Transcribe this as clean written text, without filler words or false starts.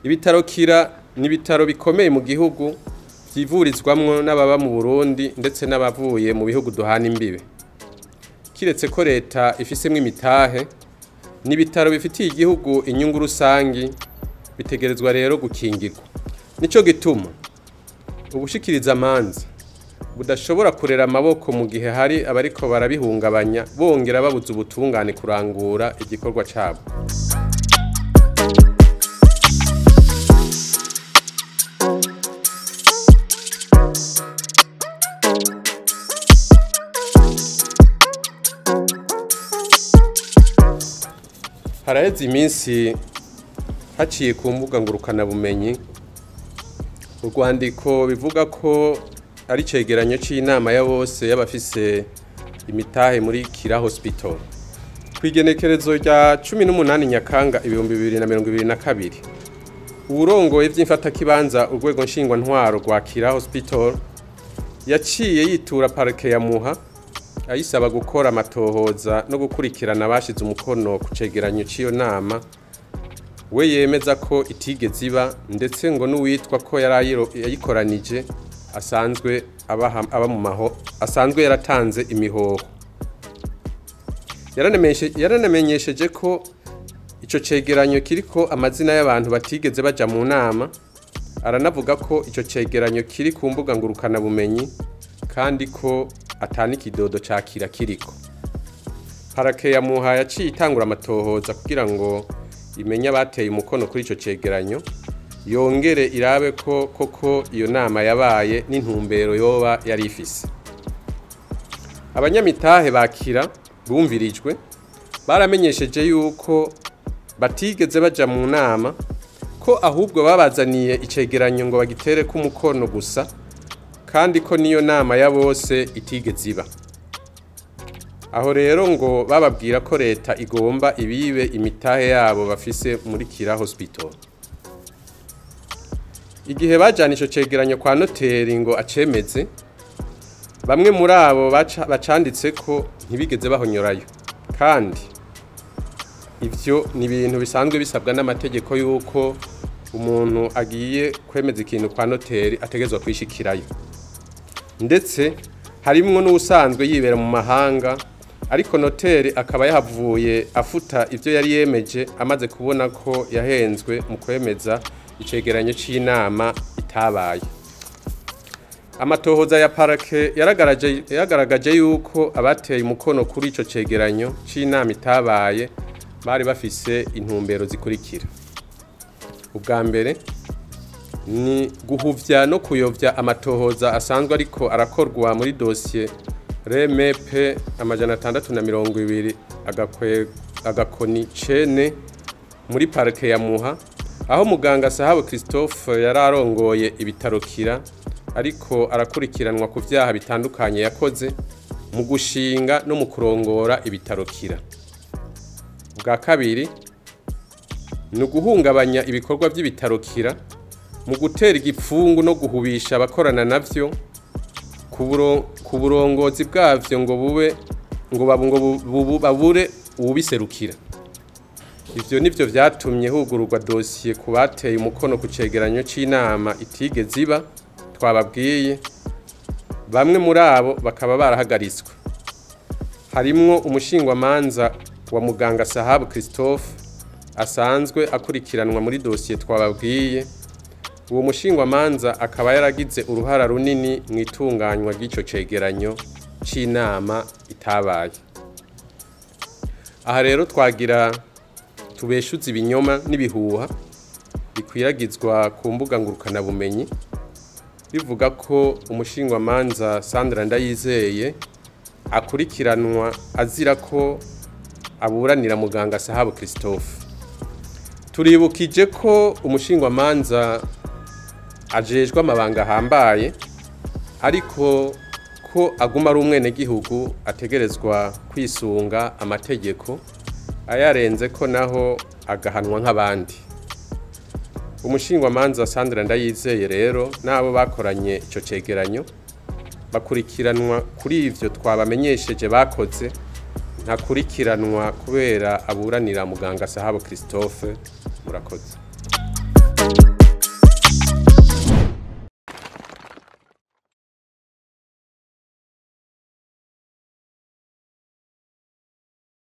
Ibitaro Kira ni ibitaro bikomeye mu gihugu vyivurizwamwo n'ababa mu Burundi ndetse n'abavuye mu bihugu duhana imbibe. Kiretse ko leta ifisemwo imitahe, ni ibitaro bifitiye igihugu inyungu rusangi, bitegerezwa rero gukingirwa. Nico gituma ubushikiriza amanza budashobora kurera amaboko mu gihe hari abariko barabihungabanya bongera babuza ubutungane kurangura igikorwa cabo. Haraheze iminsi haciye ku mbuga ngurukana bumenyi urwandiko bivuga ko ari cegeranyo c'inama ya bose y'abafise imitahe muri Kira Hospital. Kwigenekerezo rya 18 Nyakanga 2022 urongoye vy'imfata kibanza urwego nshingwa ntwaro rwa Kira Hospital yaciye yitura parke ya Muha ayisaba gukora amatohoza no gukurikirana abashize umukono ku cegeranyo c'iyo nama. We yemeza ko itigeze iba ndetse ngo n'uwitwa ko yayikoranije asanzwe aba mu maho asanzwe yaratanze imihoho. Yaranamenyesheje ko ico cegeranyo kiriko amazina y'abantu batigeze baja mu nama. Aranavuga ko ico cegeranyo kiri ku mbuga ngurukana bumenyi kandi ko atani kidodo ca Kira kiriko. Parake ya Muha yaciye itangura amatohoza kugira ngo imenye abateye umukono kuri ico cegeranyo, yongere irabe ko koko iyo nama yabaye n'intumbero yoba yari ifise. Abanyamitahe bakira bumvirijwe baramenyesheje yuko batigeze baja mu nama, ko ahubwo babazaniye icegeranyo ngo bagitere ku mukono gusa, kandi ko niyo nama ya bose itigeze iba. Aho rero ngo bababwira ko leta igomba ibibe imitahe yabo bafise muri Kira Hospital. Igihe bajana ico cegeranyo kwa noteri ngo acemeze, bamwe muri abo bacanditse ko ntibigeze bahonyorayo, kandi ivyo ni ibintu bisanzwe bisabwa n'amategeko yuko umuntu agiye kwemeza ikintu kwa noteri ategezwa kwishikirayo. Ndetse harimwo n'usanzwe yibera mu mahanga, ariko noteri akaba yahavuye afuta ivyo yari yemeje amaze kubona ko yahenzwe mu kwemeza icegeranyo c'inama itabaye. Amatohoza ya parake yaragaragaje yuko abateye umukono kuri ico cegeranyo c'inama itabaye bari bafise intumbero zikurikira. Ubwa mbere ni guhuvya no kuyovya amatohoza asanzwe ariko arakorwa muri dossier RMP 620 agakoni cene muri parke ya Muha, aho muganga Sahabo Christophe yararongoye ibitaro Kira ariko arakurikiranwa ku vyaha bitandukanye yakoze mu gushinga no mu kurongora ibitaro Kira. Ubwa kabiri ni guhungabanya ibikorwa by'ibitaro Kira mu gutera igipfungu no guhubisha abakorana navyo ku burongozi bwavyo ngo babure ubiserukira. Ivyo nivyo vyatumye hugururwa dossier ku bateye umukono ku cegeranyo c'inama itigeze iba twababwiye. Bamwe muri abo bakaba barahagaritswe, harimwo umushingwamanza wa muganga Sahabo Christophe asanzwe akurikiranwa muri dossier twababwiye. Uwo mushingwamanza akaba yaragize uruhara runini mu itunganywa ry'ico cegeranyo c'inama itabaye. Aha rero twagira tubeshuza ibinyoma n'ibihuha bikwiragizwa ku mbuga ngurukana bumenyi bivuga ko umushingwamanza Sandra Ndayizeye akurikiranwa azira ko aburanira muganga Sahabo Christophe. Turibukije ko umushingwamanza ajejwe amabanga hambaye, ariko ko aguma ari umwene gihugu ategerezwa kwisunga amategeko, ayarenze ko naho agahanwa nk'abandi. Umushingwamanza Sandra Ndayizeye rero nabo bakoranye ico cegeranyo bakurikiranwa kuri ivyo twabamenyesheje bakoze, ntakurikiranwa kubera aburanira muganga Sahabo Christophe. Murakoze.